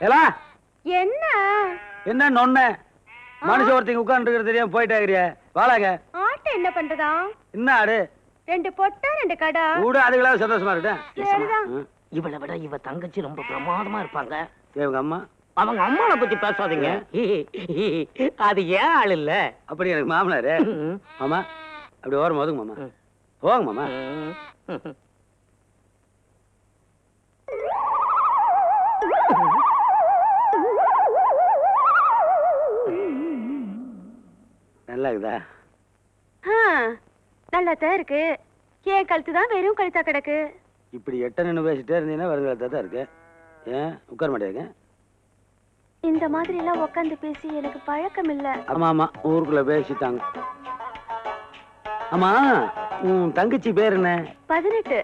ஏலா என்ன என்ன நொன்ன மனுஷ ஒருத்தங்க உட்கார்ந்து தெரியாம போயிட்டாங்க. வாழாங்க. ஆட்டை என்ன பண்றதா? என்ன ஆடு? 2 பொட்டா 2 கடா. கூட அதுக்கெல்லாம் சந்தோஷமா இருக்கேன். சரிதான். இவளை விட இவ தங்கச்சி ரொம்ப பிரமாதமா இருப்பாங்க. இவங்க அம்மா அவங்க அம்மாவை பத்தி பேசாதீங்க. அது ஏன் ஆள் இல்ல. அப்படி எனக்கு மாமனாரு. மாமா அப்படி ஓரம் போதுங்க மாமா. போங்க மாமா. நல்லா இருக்குதா? நல்லாதான் இருக்கு. ஏன் கழுத்து தான் வெறும் கழுத்தா கிடக்கு. இப்படி எட்ட நின்று பேசிட்டே இருந்தீங்கன்னா வருங்காலத்தா தான் இருக்கு. ஏன் உட்கார மாட்டேங்க? இந்த மாதிரி எல்லாம் உட்காந்து பேசி எனக்கு பழக்கம் இல்ல. ஆமா ஆமா ஊருக்குள்ள பேசிட்டாங்க. ஆமா உன் தங்கச்சி பேர் என்ன? 18.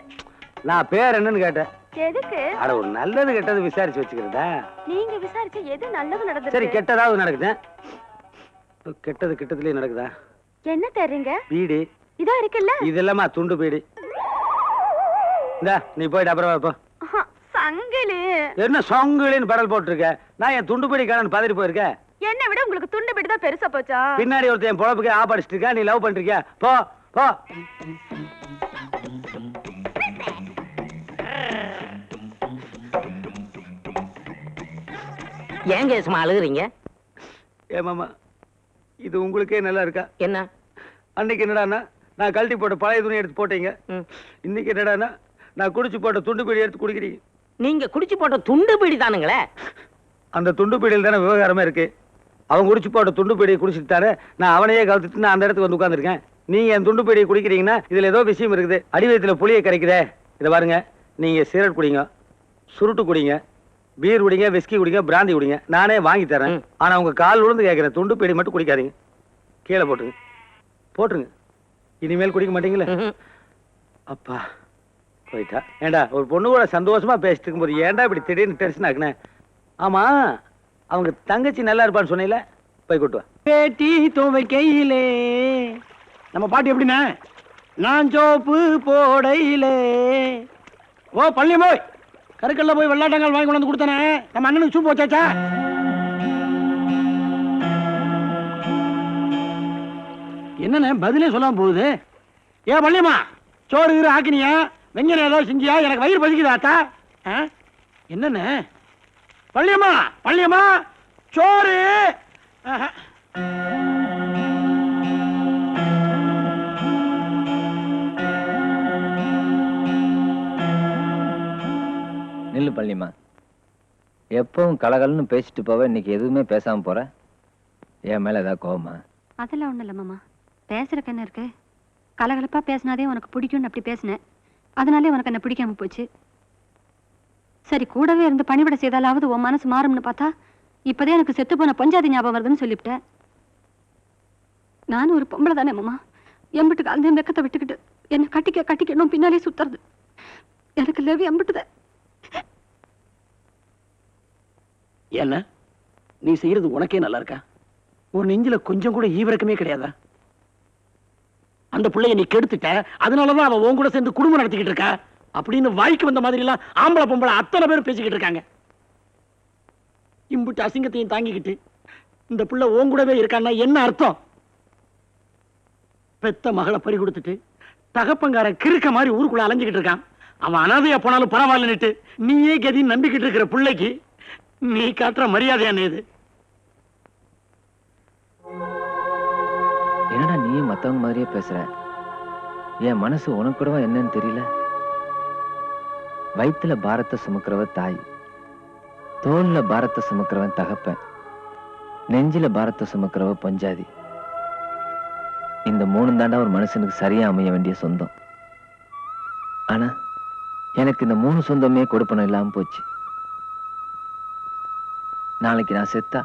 நான் பேர் என்னன்னு கேட்டேன். எதுக்கு? அட ஒரு நல்லது கெட்டது விசாரிச்சு வச்சுக்கிறதா? நீங்க விசாரிச்சு எது நல்லது நடந்தது? சரி கெட்டதாவது நடக்குது. கெட்டது கிட்டத்துலயே நடக்குதா? என்ன தெரியுங்க? பீடி இதோ இருக்குல்ல. இதெல்லாமா துண்டு பீடி. இந்தா நீ போயிட்டு அப்புறம் போ. சங்கிலி. என்ன சங்கிலின்னு பரல் போட்டுருக்க? நான் என் துண்டு பீடி காணன்னு பதறி போயிருக்க. என்ன விட உங்களுக்கு துண்டு பீடி தான் பெருசா போச்சா? பின்னாடி ஒருத்தன் என் பொழப்புக்கு ஆப்படிச்சிட்டு இருக்கா. நீ லவ் பண்றியா? போ போ. ஏங்க சும்மா அழுகுறீங்க? ஏமாமா இது உங்களுக்கே நல்லா இருக்கா? என்ன அன்னைக்கு என்னடானா நான் கழட்டி போட்ட பழைய துணி எடுத்து போட்டீங்க. இன்னைக்கு என்னடானா நான் குடிச்சு போட்ட துண்டு பீடி எடுத்து குடிக்கிறீங்க. நீங்க குடிச்சு போட்ட துண்டு பீடி தானுங்களே. அந்த துண்டு பீடியில் தானே விவகாரமே இருக்கு. அவன் குடிச்சு போட்ட துண்டு பீடியை குடிச்சிட்டு தானே நான் அவனையே கழுத்துட்டு நான் அந்த இடத்துக்கு வந்து உட்காந்துருக்கேன். நீங்க என் துண்டு பீடியை குடிக்கிறீங்கன்னா இதுல ஏதோ விஷயம் இருக்குது. அடிவயத்துல புளியை கரைக்குதே. இதை பாருங்க, நீங்க சிகரெட் குடிங்க, சுருட்டு குடிங்க, பீர் குடிங்க, விஸ்கி குடிங்க, பிராந்தி குடிங்க, நானே வாங்கி தரேன். ஆனா உங்க கால் விழுந்து கேட்கிறேன், துண்டு பீடி மட்டும் குடிக்காதீங்க. கீழே போட்டுருங்க போட்டுருங்க. இனிமேல் குடிக்க மாட்டீங்களே? அப்பா போயிட்டா. ஏண்டா ஒரு பொண்ணு கூட சந்தோஷமா பேசிட்டு இருக்கும்போது ஏன்டா இப்படி திடீர்னு டென்ஷன் ஆகுனேன்? ஆமா அவங்க தங்கச்சி நல்லா இருப்பான்னு சொன்னீல, போய் கூட்டு வா. பேட்டி துவைக்கையிலே நம்ம பாட்டு எப்படின்னா, நான் சோப்பு போடையிலே. ஓ பள்ளியம் போய் கருக்கல்ல போய் வெள்ளாட்டங்கள் வாங்கி கொண்டு வந்து கொடுத்தானே, நம்ம அண்ணனுக்கு சூப்பு வச்சாச்சா? என்னன்னு பதிலே சொல்லாம போகுது. ஏன் பள்ளியம்மா சோறு கீறு ஆக்கினியா? வெஞ்சனம் ஏதோ செஞ்சியா? எனக்கு வயிறு பசிக்குதாத்தா. என்னன்னு பள்ளியம்மா பள்ளியம்மா சோறு. நில்லு பள்ளியம்மா. எப்பவும் கலகலன்னு பேசிட்டு போவ, இன்னைக்கு எதுவுமே பேசாம போற. என் மேல ஏதாவது கோவமா? அதெல்லாம் ஒண்ணும் இல்ல மாமா. பேசுறதுக்கு என்ன இருக்கு? கலகலப்பா பேசினாதே உனக்கு பிடிக்கும்னு அப்படி பேசினேன். அதனாலே உனக்கு என்ன பிடிக்காம போச்சு. சரி கூடவே இருந்து பணிவிட செய்தாலாவது உன் மனசு மாறும்னு பார்த்தா இப்பதே எனக்கு செத்து போன பஞ்சாதி ஞாபகம் வருதுன்னு சொல்லிவிட்டேன். நானும் ஒரு பொம்பளை தானே மாமா. எம்பிட்டுக்கு அந்த வெக்கத்தை விட்டுக்கிட்டு என்ன கட்டிக்கணும் பின்னாலே சுத்துறது. எனக்கு லெவி எம்பிட்டுத. என்ன நீ செய்யறது உனக்கே நல்லா இருக்கா? ஒரு நெஞ்சில கொஞ்சம் கூட ஈவிரக்கமே கிடையாதா? அந்த பிள்ளைய நீ கெடுத்துட்ட, அதனாலதான் அவன் உன் கூட சேர்ந்து குடும்பம் நடத்திக்கிட்டு இருக்கா அப்படின்னு வாய்க்கு வந்த மாதிரி எல்லாம் ஆம்பளை பொம்பளை அத்தனை பேரும் பேசிக்கிட்டு இருக்காங்க. இம்புட்டு அசிங்கத்தையும் தாங்கிக்கிட்டு இந்த பிள்ளை உன் கூடவே இருக்கான்னா என்ன அர்த்தம்? பெத்த மகளை பறி கொடுத்துட்டு தகப்பங்கார கிறுக்க மாதிரி ஊருக்குள்ள அலைஞ்சுக்கிட்டு இருக்கான். அவன் அனாதையா போனாலும் பரவாயில்லன்னுட்டு நீயே கதின்னு நம்பிக்கிட்டு இருக்கிற பிள்ளைக்கு நீ காட்டுற மரியாதையான இது? என்னடா நீ மத்தவங்க மாதிரியே பேசுற? என் மனசு உனக்கு கூடவா என்னன்னு தெரியல. வயிற்றுல பாரத்தை சுமக்கிறவ தாய், தோல்ல பாரத்தை சுமக்கிறவன் தகப்பன், நெஞ்சில பாரத்தை சுமக்கிறவ பஞ்சாதி. இந்த 3 தாண்டா ஒரு மனுஷனுக்கு சரியா அமைய வேண்டிய சொந்தம். ஆனா எனக்கு இந்த 3 சொந்தமே கொடுப்பனம் இல்லாம போச்சு. நாளைக்கு நான் செத்தா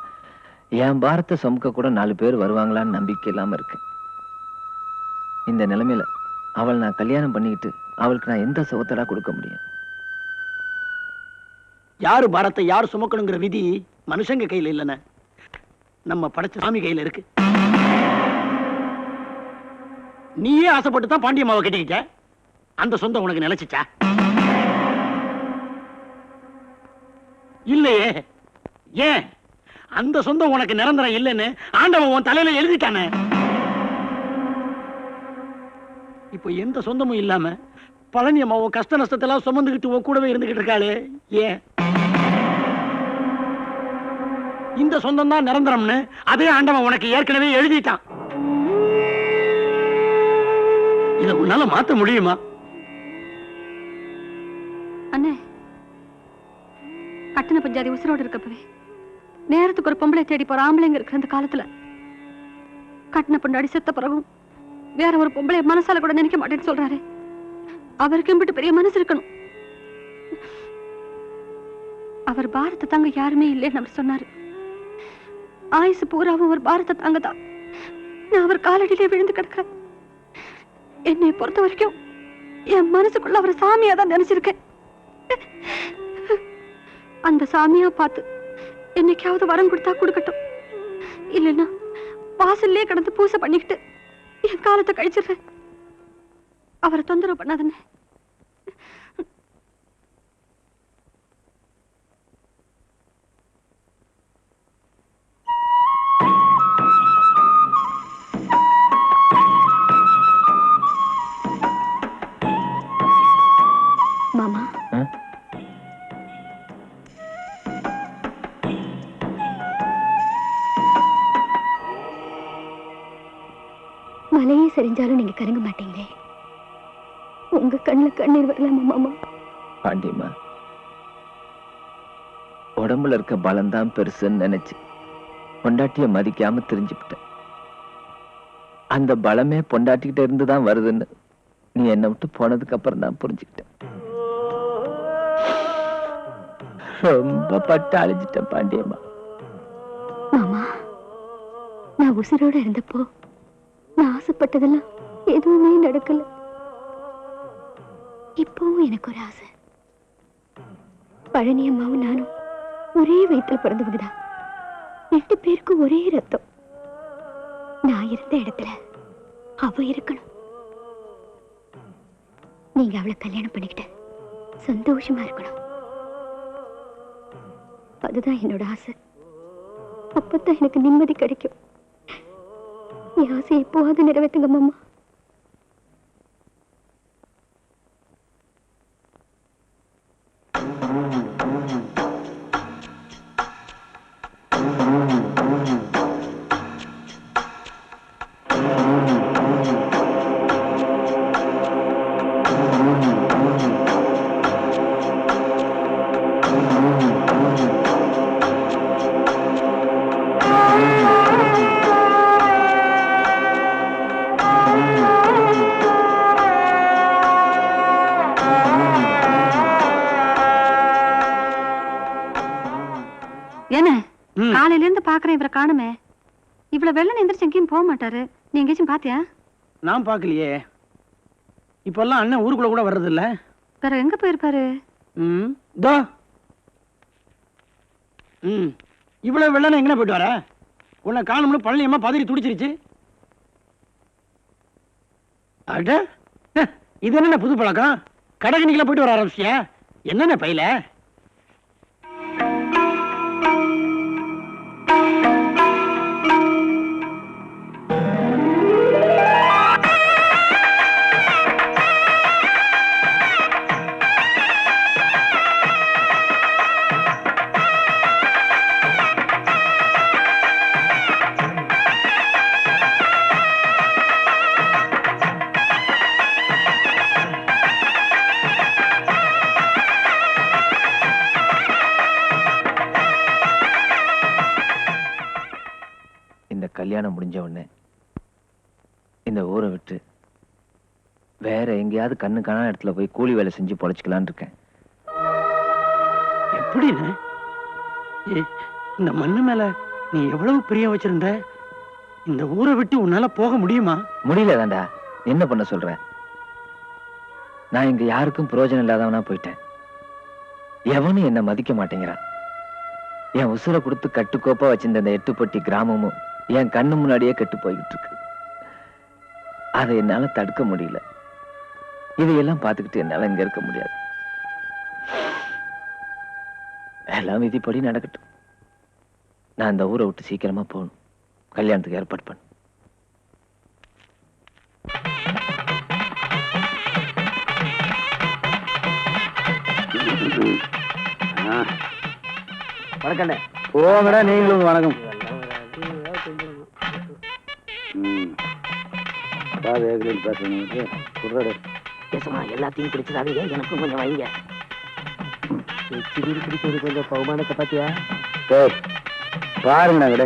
என் பாரத்தை சுமக்க கூட 4 பேர் வருவாங்களான்னு நம்பிக்கை இல்லாம இருக்கு. இந்த நிலைமையில அவள் நான் கல்யாணம் பண்ணிக்கிட்டு அவளுக்கு நான் எந்த சுகத்தடா கொடுக்க முடியும்? யாரு பாரத்தை யார் சுமக்கணுங்கிற விதி மனுஷங்க கையில இல்லைன்னு நம்ம படைச்ச சாமி கையில இருக்கு. நீயே ஆசைப்பட்டு தான் பாண்டியம்மாவை கட்டிக்கிட்ட. அந்த சொந்தம் உனக்கு நிலைச்சிச்சா? இல்லையே. ஏன் அந்த சொந்தம் உனக்கு நிரந்தரம் இல்லைன்னு ஆண்டவன் உன் தலையில எழுதிட்டானே. இப்போ எந்த சொந்தமும் இல்லாம பழனி அம்மா உன் கஷ்ட நஷ்டத்தெல்லாம் சுமந்துக்கிட்டு உன் கூடவே இருந்துகிட்டு இருக்காளே, ஏன்? இந்த சொந்தம் தான் நிரந்தரம்னு அதே ஆண்டவன் உனக்கு ஏற்கனவே எழுதிட்டான். இதை உன்னால மாத்த முடியுமா? அண்ணே, கட்டின பஞ்சாதி உசுரோடு இருக்கப்பவே நேரத்துக்கு ஒரு பொம்பளை தேடி போற ஆம்பளைங்க இருக்கிற அந்த காலத்துல கட்டின பொண்டாடி செத்த பிறகும் வேற ஒரு பொம்பளை மனசால கூட நினைக்க மாட்டேன்னு சொல்றாரு. அவருக்கு எம்பிட்டு பெரிய மனசு இருக்கணும். அவர் பாரத்தை தாங்க யாருமே இல்லைன்னு அவர் சொன்னாரு. ஆயுசு பூராவும் ஒரு பாரத்தை தாங்க தான் நான் அவர் காலடியிலே விழுந்து கிடக்கிறேன். என்னை பொறுத்த வரைக்கும் என் மனசுக்குள்ள அவர் சாமியா தான் நினைச்சிருக்கேன். அந்த சாமியா பார்த்து என்னைக்காவது வரம் கொடுத்தா கொடுக்கட்டும், இல்லைன்னா வாசல்லே கிடந்து பூசை பண்ணிக்கிட்டு என் காலத்தை கழிச்சிடுறேன். அவரை தொந்தரவு பண்ணாதன்னு. மாமா, மலையே சரிஞ்சாலும் நீங்க கருங்க மாட்டீங்களே. உங்க கண்ணுல கண்ணீர் வரலாமா மாமா? பாண்டியம்மா, உடம்புல இருக்க பலம்தான் பெருசுன்னு நினைச்சு பொண்டாட்டிய மதிக்காம தெரிஞ்சுக்கிட்டேன். அந்த பலமே பொண்டாட்டிக்கிட்ட இருந்துதான் வருதுன்னு நீ என்னை விட்டு போனதுக்கு அப்புறம் தான் புரிஞ்சுக்கிட்டேன். ரொம்ப பட்டு அழிஞ்சிட்டேன் பாண்டியம்மா. மாமா, நான் உசிரோட இருந்தப்போ நான் ஆசைப்பட்டதெல்லாம் எதுவுமே நடக்கல. இப்பவும் எனக்கு ஒரு ஆசை. பழனி அம்மாவும் நானும் ஒரே வயிற்றுல பிறந்தவங்கதான். 2 பேருக்கும் ஒரே ரத்தம். நான் இருந்த இடத்துல அவ இருக்கணும். நீங்க அவளை கல்யாணம் பண்ணிக்கிட்டு சந்தோஷமா இருக்கணும். அதுதான் என்னோட ஆசை. அப்பதான் எனக்கு நிம்மதி கிடைக்கும். என் ஆசை எப்போவாது நிறைவேற்றுங்க மாமா. என்ன காலையில இருந்து பாக்குறேன், இவரை காணுமே. இவ்வளவு வெள்ளம் எந்திரிச்சு எங்கேயும் போக மாட்டாரு. நீ எங்கேயும் பாத்தியா? நான் பாக்கலையே. இப்பெல்லாம் அண்ணன் ஊருக்குள்ள கூட வர்றது இல்ல. வேற எங்க போயிருப்பாரு? இவ்வளவு வெள்ளம் எங்க போயிட்டு வர? உன்னை காணும்னு பழனி அம்மா பதறி துடிச்சிருச்சு. அட, இது என்ன புது பழக்கம்? கடகணிக்கெல்லாம் போயிட்டு வர ஆரம்பிச்சியா? என்னென்ன பையில? கல்யாணம் முடிஞ்ச உடனே இந்த ஊரை விட்டு வேற எங்கேயாவது கண்ணு காணாத இடத்துல போய் கூலி வேலை செஞ்சு பொழைச்சிக்கலான்னு இருக்கேன். எப்படின்னு? இந்த மண்ணு மேல நீ எவ்வளவு பிரிய வச்சிருந்த? இந்த ஊரை விட்டு உன்னால போக முடியுமா? முடியல தாண்டா. என்ன பண்ண சொல்ற? நான் இங்க யாருக்கும் பிரயோஜனம் இல்லாதவனா போயிட்டேன். எவனும் என்ன மதிக்க மாட்டேங்கிறான். என் உசுரை கொடுத்து கட்டுக்கோப்பா வச்சிருந்த இந்த 8பட்டி கிராமமும் என் கண்ணு முன்னாடியே கெட்டு போய்கிட்டு இருக்கு. அதை என்னால தடுக்க முடியல. இதையெல்லாம் பார்த்துக்கிட்டு என்னால இங்க இருக்க முடியாது. எல்லாம் விதிப்படி நடக்கட்டும். நான் இந்த ஊரை விட்டு சீக்கிரமா போகணும். கல்யாணத்துக்கு ஏற்பாடு பண்ணு. வணக்கண்ணே. போங்கடா நீங்களும் வணக்கம். பேசுமா எல்லாத்தையும் பிடிச்சதாவே எனக்கும் கொஞ்சம் வைங்க. பிடிச்சது கொஞ்சம் பகுமானத்தை பாத்தியா? பாருங்கண்ணா விட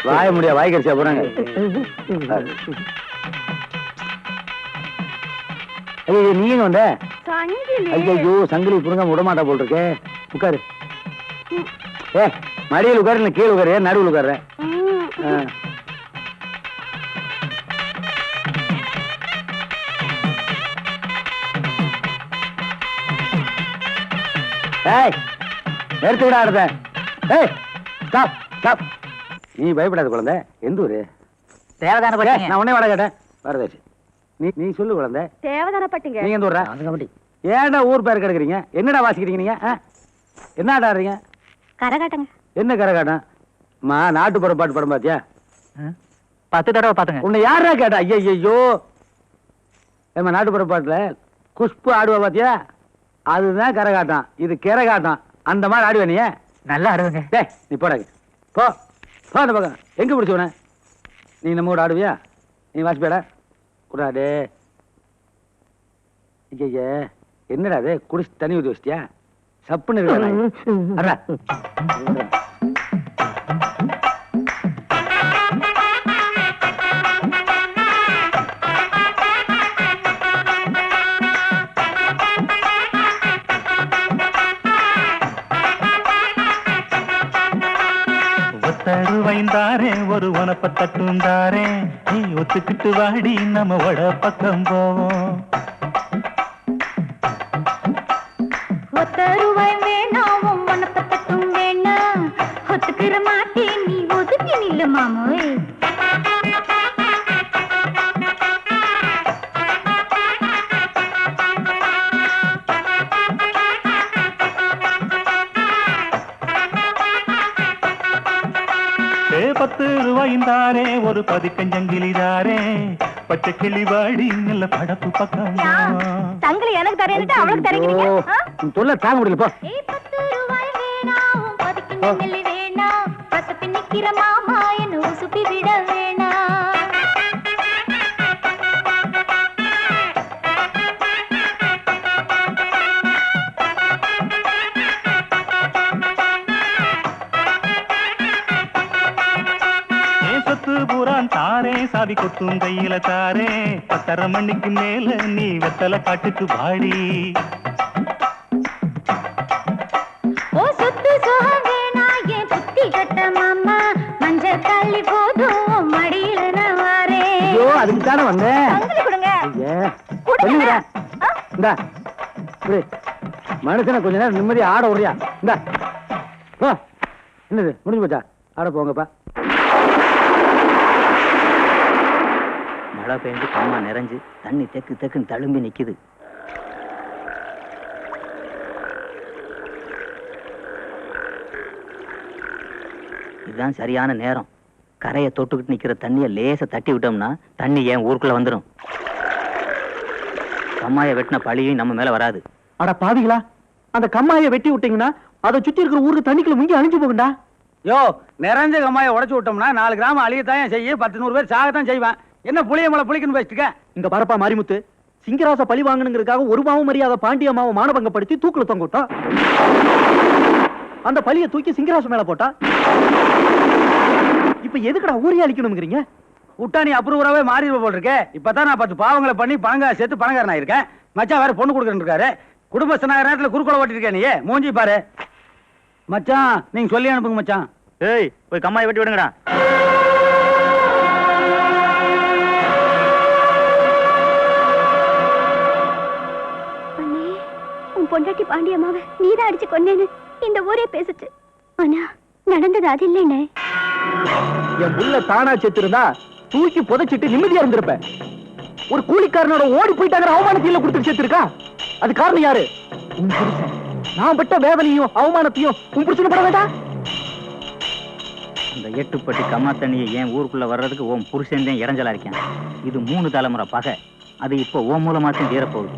வாய முடியா வாய் கடிச்சா போறாங்க. ஐயோ நீங்க வந்த? ஐயோ சங்கிலி புடுங்க விடமாட்டா போல் இருக்கே. உட்காரு. மடியில் உட்காரு, இல்லை கீழே உட்காரு, நடுவில் உட்காரு. எடுத்து விட ஆடுத. நீ பயப்படாத குழந்தை. எந்த ஊரு? தேவதான நான் உடனே வாட கேட்டேன். வரதாச்சு. நீ சொல்லு குழந்தை. தேவதான பட்டிங்க. நீங்க எந்த ஊரா? ஏன்டா ஊர் பேர் கிடக்குறீங்க? என்னடா வாசிக்கிறீங்க நீங்க? என்ன ஆடாடுறீங்க? கரகாட்டங்க. என்ன கரகாட்டம்? அம்மா நாட்டுப்புற பாட்டு படம் பாத்தியா? 10 தடவை பாத்துங்க. உன்னை யாரா கேட்டா? ஐயோ ஏமா நாட்டுப்புற பாட்டுல குஷ்பு ஆடுவா பாத்தியா? அதுதான் கரகாட்டம். இது கரகாட்டம். அந்த மாதிரி ஆடுவ நீ? நல்லா ஆடுவங்க. நீ போட போ போ அந்த பக்கம். எங்க பிடிச்சவன? நீ நம்ம கூட ஆடுவியா? நீ வாசிப்பேடா கூடாடே. ஐயா என்னடா அது? குடிச்சு தண்ணி ஊற்றி வச்சிட்டியா? சப்புன்னு இருக்கா? வைந்தாரே ஒரு உனப்ப தட்டுந்தாரே, நீ ஒத்துக்கிட்டு வாடி நம்ம வட பக்கம் போவோம். ஒத்தருவாய் வேணாம் உனப்ப தட்டும் வேணாம், ஒத்துக்கிற மாட்டே நீ ஒதுக்கி நில்லு மாமோய். ரூபாய்ந்தாரே ஒரு பதிக்கஞ்சங்கிலிதாரே, பச்சை கிளி வாடி நல்ல படப்பு பக்கம். தங்களை எனக்கு தரேன்ட்டு அவளுக்கு தரீங்க. சொல்ல தாங்க முடியல போ. 10 ரூபாய் வேணாம் பதிக்கஞ்சங்கிலி வேணாம், பத்து பின்னிக்கிற மாமா என்ன உசுப்பி விட வேணாம். தாரே சாவி கொத்தும் கையில தாரே, 10:30 மணிக்கு மேல நீ வெத்தல காட்டுக்கு பாடி. ஓ சுத்து சோகம் வேணா என் புத்தி கட்ட மாமா, மஞ்சள் தள்ளி போதும் மடியில நான் வாரே. ஐயோ அதுக்கு தானே வந்தேன். கொடுங்க மனுஷனை கொஞ்ச நேரம் நிம்மதியா ஆட விடுறியா? இந்தா என்னது முடிஞ்சு போச்சா? ஆட போங்கப்பா. மழை பெஞ்சு கம்மா நிறைஞ்சு தண்ணி தெக்கு தெக்குன்னு தழும்பி நிக்குது. இதுதான் சரியான நேரம். கரையை தொட்டுக்கிட்டு நிக்கிற தண்ணிய லேச தட்டி விட்டோம்னா தண்ணி ஏன் ஊருக்குள்ள வந்துடும். கம்மாய வெட்டின பழியும் நம்ம மேல வராது. அட பாவிங்களா, அந்த கம்மாயை வெட்டி விட்டீங்கன்னா அதை சுத்தி இருக்கிற ஊருக்கு தண்ணிக்குள்ள முங்கி அழிஞ்சு போகுண்டா. யோ நிறைஞ்ச கம்மாயை உடைச்சு விட்டோம்னா 4 கிராமம் அழியத்தான் செய்ய, 10-100 பேர் சாகத்தான் செய்வான். என்ன புளிய மலை புளிக்குன்னு பேசிட்டுக்க? இங்க பரப்பா மாரிமுத்து, சிங்கராச பழி வாங்கணுங்கிறதுக்காக ஒரு மாவும் மரியாதை பாண்டிய மாவை மானபங்கப்படுத்தி தூக்குல தொங்க விட்டான். அந்த பழியை தூக்கி சிங்கராசு மேல போட்டா. இப்ப எதுக்குடா ஊரே அழிக்கணும்ங்கிறீங்க? விட்டா நீ அப்ரூவராவே மாறி போல் இருக்கே. இப்பதான் நான் 10 பாவங்களை பண்ணி பணங்காசு சேர்த்து பணக்காரன் ஆயிருக்கேன். மச்சான் வேற பொண்ணு கொடுக்குறேன்னு இருக்காரு. குடும்பஸ்தனாக நேரத்துல குறுக்கோள ஓட்டிருக்கேன். நீ மூஞ்சி பாரு மச்சான். நீங்க சொல்லி அனுப்புங்க மச்சான். ஏய் போய் கம்மாயை வெட்டி விடுங்கடா. பொண்டாட்டி பாண்டியம்மாவை நீதான் அடிச்சு கொண்டேன்னு இந்த ஊரே பேசுச்சு. ஆனா நடந்தது அது இல்லைன்னு. என் புள்ள தானா செத்துருந்தா தூக்கி புதைச்சிட்டு நிம்மதியா இருந்திருப்பேன். ஒரு கூலிக்காரனோட ஓடி போயிட்டாங்கிற அவமானத்தில கொடுத்துட்டு செத்துருக்கா. அது காரணம் யாரு? நான் பட்ட வேதனையும் அவமானத்தையும் உன் புருஷன் பட வேண்டாம். அந்த எட்டுப்பட்டி கம்மா தண்ணியை என் ஊருக்குள்ள வர்றதுக்கு உன் புருஷன் தான் இடைஞ்சலா இருக்கேன். இது 3 தலைமுறை பகை. அது இப்போ உன் மூலமாச்சும் தீரப்போகுது.